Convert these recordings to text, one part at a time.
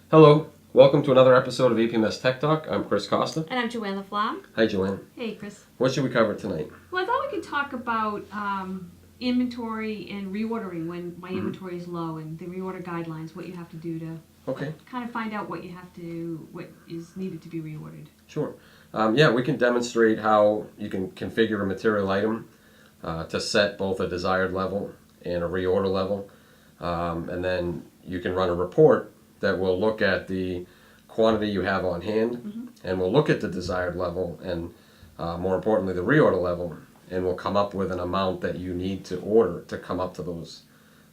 Hello, welcome to another episode of EPMS Tech Talk. I'm Chris Costa. And I'm Joanne, LaFlamme. Hi, Joanne. Hey, Chris. What should we cover tonight? Well, I thought we could talk about inventory and reordering when my inventory is low, and the reorder guidelines, what you have to do to kind of find out what is needed to be reordered. Sure. Yeah, we can demonstrate how you can configure a material item to set both a desired level and a reorder level. And then you can run a report that will look at the quantity you have on hand, and we'll look at the desired level and more importantly the reorder level, and we'll come up with an amount that you need to order to come up to those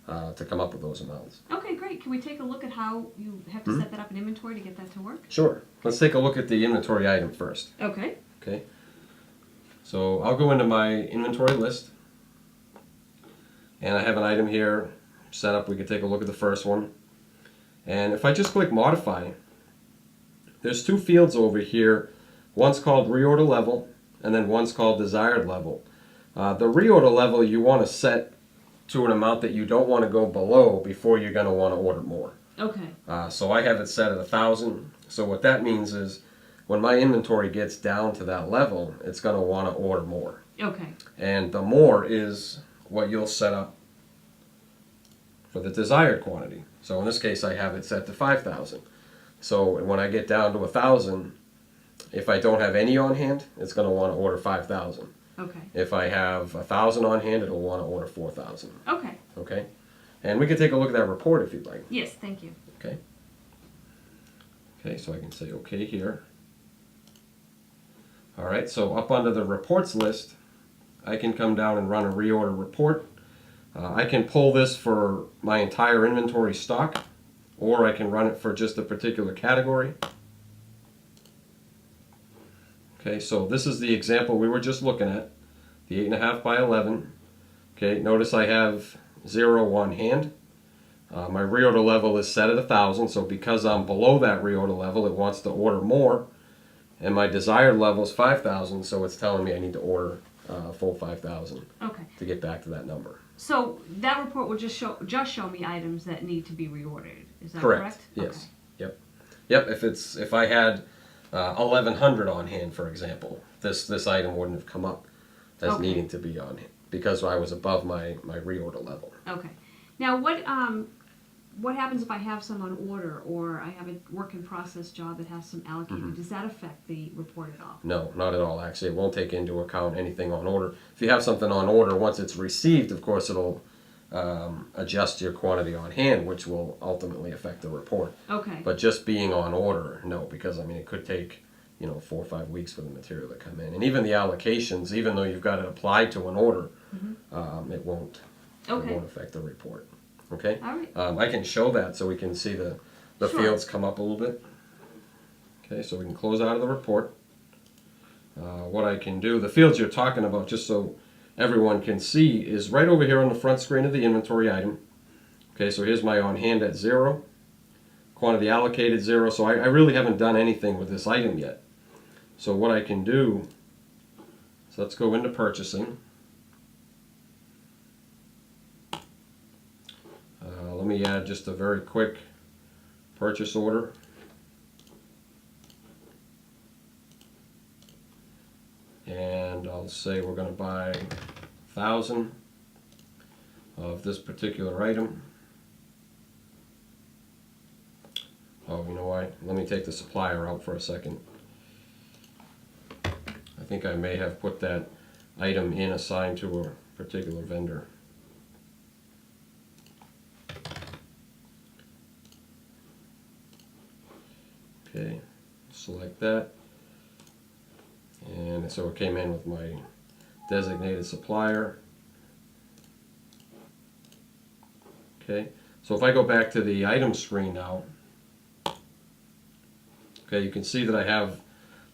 with those amounts. Okay, great. Can we take a look at how you have to set that up in inventory to get that to work? Sure. Let's take a look at the inventory item first. Okay. Okay. So I'll go into my inventory list, and I have an item here set up. We can take a look at the first one. And if I just click modify, there's two fields over here. One's called reorder level, and then one's called desired level. The reorder level you want to set to an amount that you don't want to go below before you're going to want to order more. Okay. So I have it set at 1,000. So what that means is when my inventory gets down to that level, it's going to want to order more. Okay. And the more is what you'll set up for the desired quantity. So in this case, I have it set to 5,000. So when I get down to 1,000, if I don't have any on hand, it's going to want to order 5,000. Okay. If I have 1,000 on hand, it'll want to order 4,000. Okay. Okay? And we can take a look at that report if you'd like. Yes, thank you. Okay. Okay, so I can say okay here. All right, so up under the reports list, I can come down and run a reorder report. I can pull this for my entire inventory stock, or I can run it for just a particular category. Okay, so this is the example we were just looking at, the 8.5 by 11. Okay, notice I have 0 on hand. My reorder level is set at 1,000, so because I'm below that reorder level, it wants to order more. And my desired level is 5,000, so it's telling me I need to order a full 5,000 to get back to that number. So that report will just show me items that need to be reordered. Is that correct? Yes. Okay. Yep. If I had 1,100 on hand, for example, this item wouldn't have come up as needing to be on hand because I was above my reorder level. Okay. Now what happens if I have some on order, or I have a work in process job that has some allocated? Does that affect the report at all? No, not at all. Actually, it won't take into account anything on order. If you have something on order, once it's received, of course, it'll adjust your quantity on hand, which will ultimately affect the report. Okay. But just being on order, no, because I mean it could take 4 or 5 weeks for the material to come in, and even the allocations, even though you've got it applied to an order, it won't affect the report. Okay. All right. I can show that so we can see the Sure. fields come up a little bit. Okay, so we can close out of the report. What I can do, the fields you're talking about, just so everyone can see, is right over here on the front screen of the inventory item. Okay, so here's my on hand at 0, quantity allocated 0, so I really haven't done anything with this item yet. So what I can do, so let's go into purchasing. Let me add just a very quick purchase order. And I'll say we're going to buy 1,000 of this particular item. Oh, you know what? Let me take the supplier out for a second. I think I may have put that item in assigned to a particular vendor. Okay, select that. And so it came in with my designated supplier. Okay, so if I go back to the item screen now, okay, you can see that I have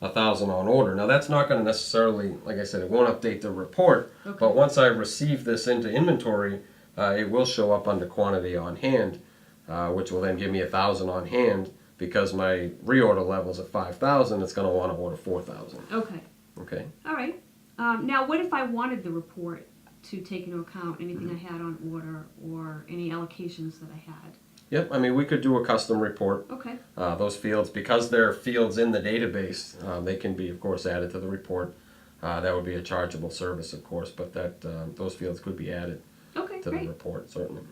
1,000 on order. Now that's not going to necessarily, like I said, it won't update the report, but once I receive this into inventory, it will show up under quantity on hand, which will then give me 1,000 on hand. Because my reorder level is at 5,000, it's going to want to order 4,000. Okay. Okay. All right. Now, what if I wanted the report to take into account anything I had on order or any allocations that I had? Yep, I mean, we could do a custom report. Okay. Those fields, because they're fields in the database, they can be, of course, added to the report. That would be a chargeable service, of course, but that those fields could be added Okay, to great. the report, certainly.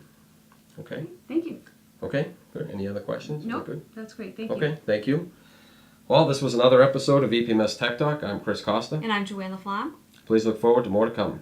Okay. Thank you. Okay, good. Any other questions? Nope, Good. that's great. Thank you. Okay, thank you. Well, this was another episode of EPMS Tech Talk. I'm Chris Costa. And I'm Joanne LaFlamme. Please look forward to more to come.